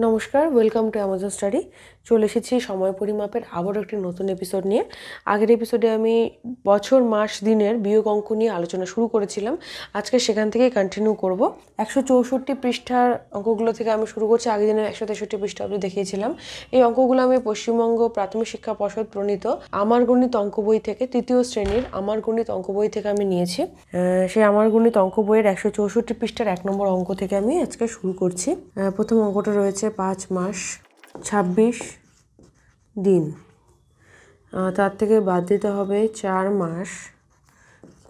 নমস্কার, welcome to Amazon study. চলে এসেছি সময় পরিমাপের আবারও একটি নতুন এপিসোড নিয়ে। আগের এপিসোডে আমি বছর মাস দিনের বিয়োগ অঙ্ক নিয়ে আলোচনা শুরু করেছিলাম। আজকে সেখান থেকেই কন্টিনিউ করব। 164 পৃষ্ঠার অঙ্কগুলো থেকে আমি শুরু করছি। আগের দিনের 163 পৃষ্ঠা অবধি দেখিয়েছিলাম। এই অঙ্কগুলো আমি পশ্চিমবঙ্গ প্রাথমিক শিক্ষা পর্ষদ প্রণীত আমার গণিত অঙ্ক বই থেকে, তৃতীয় শ্রেণীর আমার গণিত অঙ্ক বই থেকে আমি নিয়েছি। সেই আমার গণিত অঙ্ক বইয়ের 164 পৃষ্ঠার 1 নম্বর অঙ্ক থেকে আমি আজকে শুরু করছি। প্রথম অঙ্কটা রয়েছে 5 মাস 26 দিন। তার থেকে বাদ দিতে হবে 4 মাস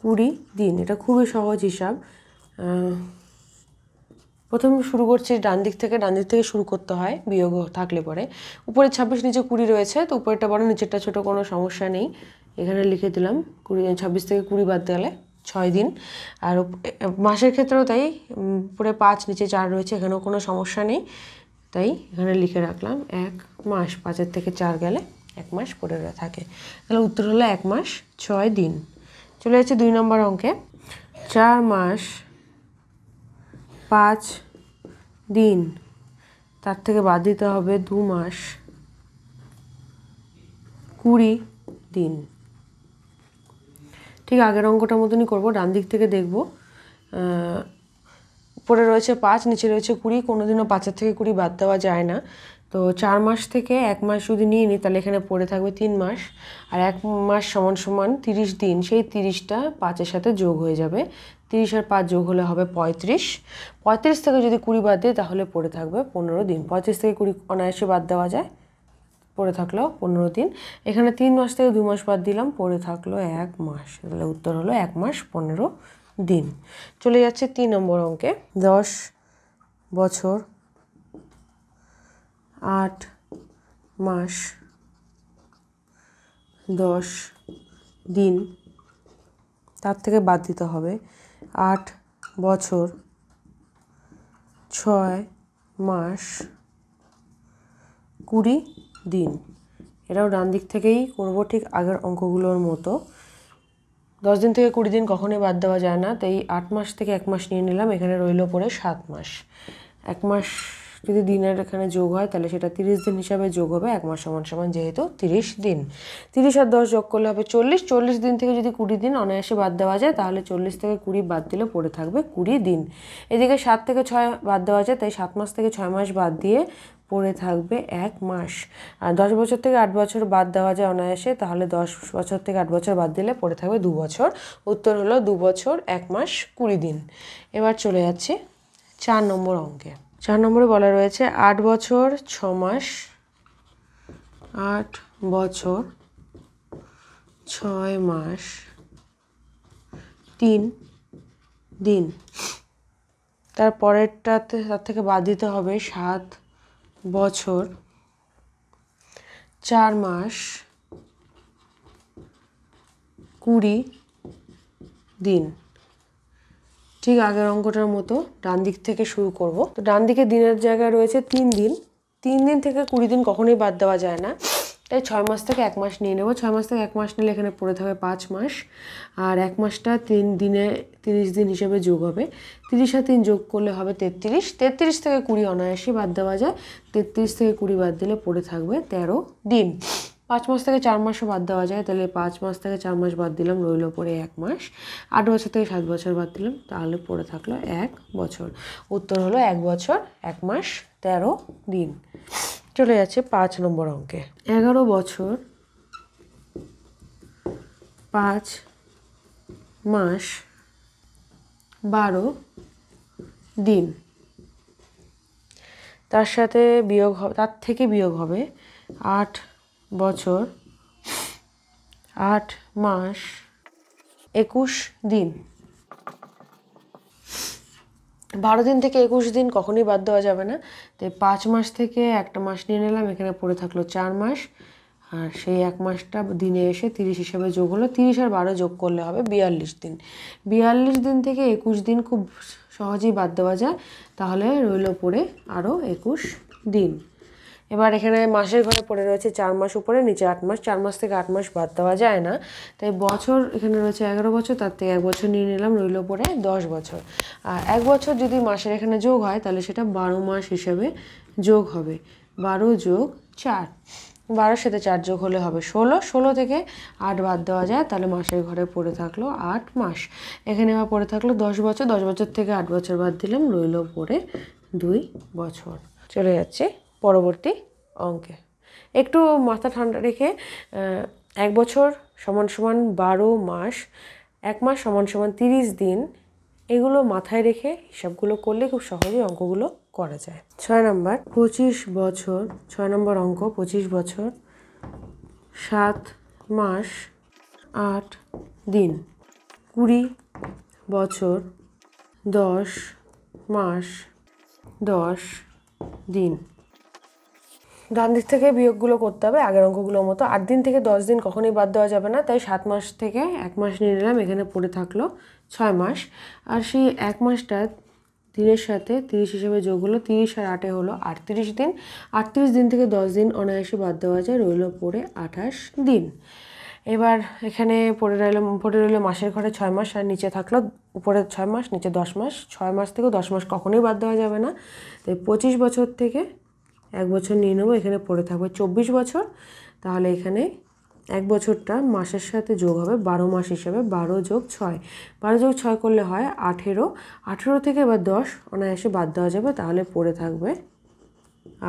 20 দিন। এটা খুবই সহজ হিসাব। প্রথমে শুরু করছি ডান দিক থেকে শুরু করতে হয় বিয়োগ থাকলে পরে। উপরে 26 নিচে 20 রয়েছে, তো উপরেরটা বড় নিচেরটা ছোট, কোনো সমস্যা নেই। এখানে লিখে দিলাম 26 থেকে 20 বাদ গেলে 6 দিন। আর মাসের ক্ষেত্রেও তাই, উপরে 5 নিচে 4 রয়েছে, এখানেও কোনো সমস্যা নেই, তাই এখানে লিখে রাখলাম 1 মাস। 5 থেকে 4 গেলে 1 মাস পড়ে থাকে। তাহলে উত্তর হলো 1 মাস 6 দিন। চলে যাচ্ছে 2 নম্বর অঙ্কে। 4 মাস 5 দিন, তার থেকে বাদ দিতে হবে 2 মাস 20 দিন। ঠিক আগের অঙ্কটার মতনই করব। ডান দিক থেকে দেখব, উপরে রয়েছে 5 নিচে রয়েছে 20, কোনোদিনও 5 থেকে 20 বাদ দেওয়া যায় না। তো 4 মাস থেকে 1 মাস যদি নিয়ে নিই তাহলে এখানে পড়ে থাকবে 3 মাস, আর 1 মাস সমান সমান 30 দিন। সেই 30টা 5-এর সাথে যোগ হয়ে যাবে। 30 আর 5 যোগ হলে হবে 35। 35 থেকে যদি 20 বাদ দিই তাহলে পড়ে থাকবে 15 দিন। 35 থেকে 20 অনায়াসে বাদ দেওয়া যায়, পড়ে থাকলো 15 দিন। এখানে 3 মাস থেকে 2 মাস বাদ দিলাম, পড়ে থাকলো 1 মাস। তাহলে উত্তর হলো 1 মাস 15 দিন। চলে যাচ্ছে 3 নম্বর অঙ্কে। 10 বছর 8 মাস 10 দিন, তার থেকে বাদ দিতে হবে 8 বছর 6 মাস 20 দিন। এটাও ডান দিক থেকেই করব, ঠিক আগের অঙ্কগুলোর মতো। 10 দিন থেকে 20 দিন কখনোই বাদ দেওয়া যায় না, তাই 8 মাস থেকে 1 মাস নিয়ে নিলাম। এখানে রইল পরে 7 মাস। 1 মাস যদি দিনের এখানে যোগ হয় তাহলে সেটা 30 দিন হিসাবে যোগ হবে। 1 মাস সমান সমান যেহেতু 30 দিন। 30 আর 10 যোগ করলে হবে 40। 40 দিন থেকে যদি 20 দিন অনায়াসে বাদ দেওয়া যায় তাহলে 40 থেকে 20 বাদ দিলে পড়ে থাকবে 20 দিন। এদিকে 7 থেকে 6 বাদ দেওয়া যায়, তাই 7 মাস থেকে 6 মাস বাদ দিয়ে পড়ে থাকবে 1 মাস। আর 10 বছর থেকে 8 বছর বাদ দেওয়া যায় অনায়াসে, তাহলে 10 বছর থেকে 8 বছর বাদ দিলে পড়ে থাকবে 2 বছর। উত্তর হলো 2 বছর 1 মাস 20 দিন। এবার চলে যাচ্ছে 4 নম্বর অঙ্কে। 4 নম্বরে বলা রয়েছে 8 বছর 6 মাস 8 বছর 6 মাস 3 দিন। তার থেকে বাদ দিতে হবে 7 বছর 4 মাস 20 দিন। ঠিক আগের অঙ্কটার মতো ডান দিক থেকে শুরু করব। তো ডান দিকে দিনের জায়গায় রয়েছে 3 দিন। 3 দিন থেকে 20 দিন কখনোই বাদ দেওয়া যায় না, তাই 6 মাস থেকে 1 মাস নিয়ে নেব। 6 মাস থেকে 1 মাস নিলে এখানে পড়ে থাকবে 5 মাস, আর 1 মাসটা 3 দিনে 30 দিন হিসেবে যোগ হবে। 30 আর 3 যোগ করলে হবে 33। 33 থেকে 20 অনায়াসে বাদ দেওয়া যায়। 33 থেকে 20 বাদ দিলে পড়ে থাকবে 13 দিন। 5 মাস থেকে 4 মাসও বাদ দেওয়া যায়, তাহলে 5 মাস থেকে 4 মাস বাদ দিলাম, রইল পরে 1 মাস। 8 বছর থেকে 7 বছর বাদ দিলাম, তাহলে পড়ে থাকলো 1 বছর। উত্তর হলো 1 বছর 1 মাস 13 দিন। চলে যাচ্ছে 5 নম্বর অঙ্কে। 11 বছর 5 মাস 12 দিন। তার থেকে বিয়োগ হবে 8 বছর 8 মাস 21 দিন। 12 দিন থেকে 21 দিন কখনোই বাদ দেওয়া যাবে না, তাই 5 মাস থেকে একটা মাস নিয়ে নিলাম। এখানে পড়ে থাকলো 4 মাস, আর সেই 1 মাসটা দিনে এসে 30 হিসাবে যোগ হলো। 30 আর 12 যোগ করলে হবে 42 দিন। 42 দিন থেকে 21 দিন খুব সহজেই বাদ দেওয়া যায়, তাহলে রইল পড়ে আরও 21 দিন। এবার এখানে মাসের ঘরে পড়ে রয়েছে 4 মাস উপরে, নিচে 8 মাস। 4 মাস থেকে 8 মাস বাদ দেওয়া যায় না, তাই বছর এখানে রয়েছে 11 বছর, তার থেকে 1 বছর নিয়ে নিলাম, রইল পড়ে 10 বছর। আর 1 বছর যদি মাসের এখানে যোগ হয় তাহলে সেটা 12 মাস হিসেবে যোগ হবে 12 যোগ 4, 12-র সাথে 4 যোগ হলে হবে 16, 16 থেকে 8 বাদ দেওয়া যায়, তাহলে মাসের ঘরে পড়ে থাকলো 8 মাস। এখানে আবার পড়ে থাকলো 10 বছর, 10 বছর থেকে 8 বছর বাদ দিলাম, রইল পড়ে 2 বছর। চলে যাচ্ছে পরবর্তী অঙ্কে। একটু মাথা ঠান্ডা রেখে 1 বছর সমান সমান 12 মাস, 1 মাস সমান সমান 30 দিন, এগুলো মাথায় রেখে হিসাবগুলো করলে খুব সহজেই অঙ্কগুলো করা যায়। 6 নম্বর 25 বছর, 6 নম্বর অঙ্ক 25 বছর 7 মাস 8 দিন। 20 বছর 10 মাস 10 দিন। ডান দিক থেকে বিয়োগগুলো করতে হবে আগের অঙ্কগুলোর মতো। 8 দিন থেকে 10 দিন কখনোই বাদ দেওয়া যাবে না, তাই 7 মাস থেকে 1 মাস নিয়ে নিলাম, এখানে পড়ে থাকলো 6 মাস। আর সেই 1 মাসটা দিনের সাথে 30 হিসেবে যোগ হলো, 30 আর 8 হলো 38 দিন। 38 দিন থেকে 10 দিন অনায়াসে বাদ দেওয়া যায়, রইল পড়ে 28 দিন। এবার এখানে পড়ে রইল মাসের ঘরে 6 মাস, আর নিচে থাকলো উপরে 6 মাস, নিচে 10 মাস। 6 মাস থেকে 10 মাস কখনোই বাদ দেওয়া যাবে না, তাই 25 বছর থেকে 1 বছর নিয়ে নেবো, এখানে পড়ে থাকবে 24 বছর। তাহলে এখানে 1 বছরটা মাসের সাথে যোগ হবে 12 মাস হিসাবে, 12 যোগ 6, 12 যোগ 6 করলে হয় 18, 18 থেকে এবার 10 অনায়াসে বাদ দেওয়া যাবে, তাহলে পড়ে থাকবে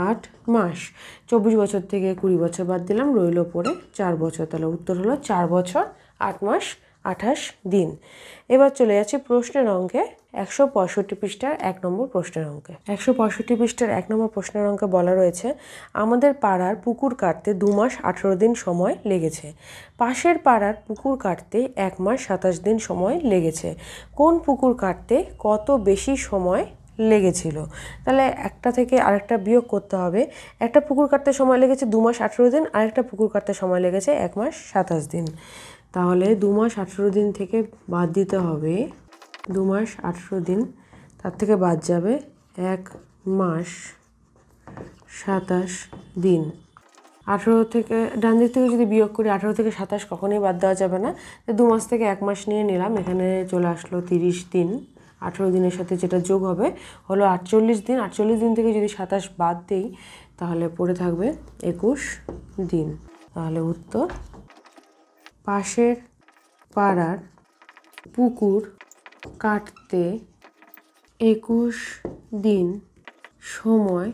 8 মাস। 24 বছর থেকে 20 বছর বাদ দিলাম, রইল পড়ে 4 বছর। তাহলে উত্তর হলো 4 বছর 8 মাস 28 দিন। এবার চলে যাচ্ছি প্রশ্নের অঙ্কে। 165 পৃষ্ঠার 1 নম্বর প্রশ্নের অঙ্কে। 165 পৃষ্ঠার 1 নম্বর প্রশ্নের অঙ্কে বলা রয়েছে, আমাদের পাড়ার পুকুর কাটতে 2 মাস 18 দিন সময় লেগেছে। পাশের পাড়ার পুকুর কাটতে 1 মাস 27 দিন সময় লেগেছে। কোন পুকুর কাটতে কত বেশি সময় লেগেছিল? তাহলে একটা থেকে আরেকটা বিয়োগ করতে হবে। একটা পুকুর কাটতে সময় লেগেছে 2 মাস 18 দিন, আরেকটা পুকুর কাটতে সময় লেগেছে 1 মাস 27 দিন। তাহলে 2 মাস 18 দিন থেকে বাদ দিতে হবে 2 মাস 18 দিন, তার থেকে বাদ যাবে 1 মাস 27 দিন। 18 থেকে ডান দিক থেকে যদি বিয়োগ করি 18 থেকে 27 কখনোই বাদ দেওয়া যাবে না, 2 মাস থেকে 1 মাস নিয়ে নিলাম, এখানে চলে আসলো 30 দিন। 18 দিনের সাথে যেটা যোগ হবে হলো 48 দিন। 48 দিন থেকে যদি 27 বাদ দিই তাহলে পড়ে থাকবে 21 দিন। তাহলে উত্তর, পাশের পাড়ার পুকুর কাটতে 21 দিন সময়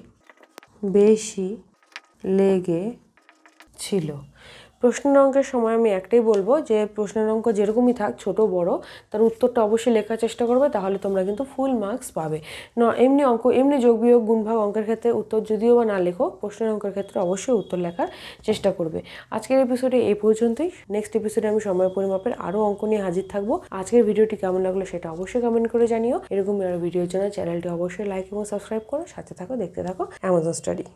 বেশি লেগেছিল। প্রশ্নের অঙ্কের সময় আমি একটাই বলবো যে প্রশ্নের অঙ্ক যেরকমই থাক, ছোট বড়, তার উত্তরটা অবশ্যই লেখার চেষ্টা করবে, তাহলে তোমরা কিন্তু ফুল মার্কস পাবে না। এমনি যোগ বিয়োগ গুণভাগ অঙ্কের ক্ষেত্রে উত্তর যদিও বা না লেখো, প্রশ্নের অঙ্কের ক্ষেত্রে অবশ্যই উত্তর লেখার চেষ্টা করবে। আজকের এপিসোডে এই পর্যন্তই। নেক্সট এপিসোডে আমি সময় পরিমাপের আরও অঙ্ক নিয়ে হাজির থাকবো। আজকের ভিডিওটি কেমন লাগলো সেটা অবশ্যই কমেন্ট করে জানিও। এরকমই আরও ভিডিওর জন্য চ্যানেলটি অবশ্যই লাইক এবং সাবস্ক্রাইব করো। সাথে থাকো, দেখতে থাকো অ্যামাজন স্টাডি।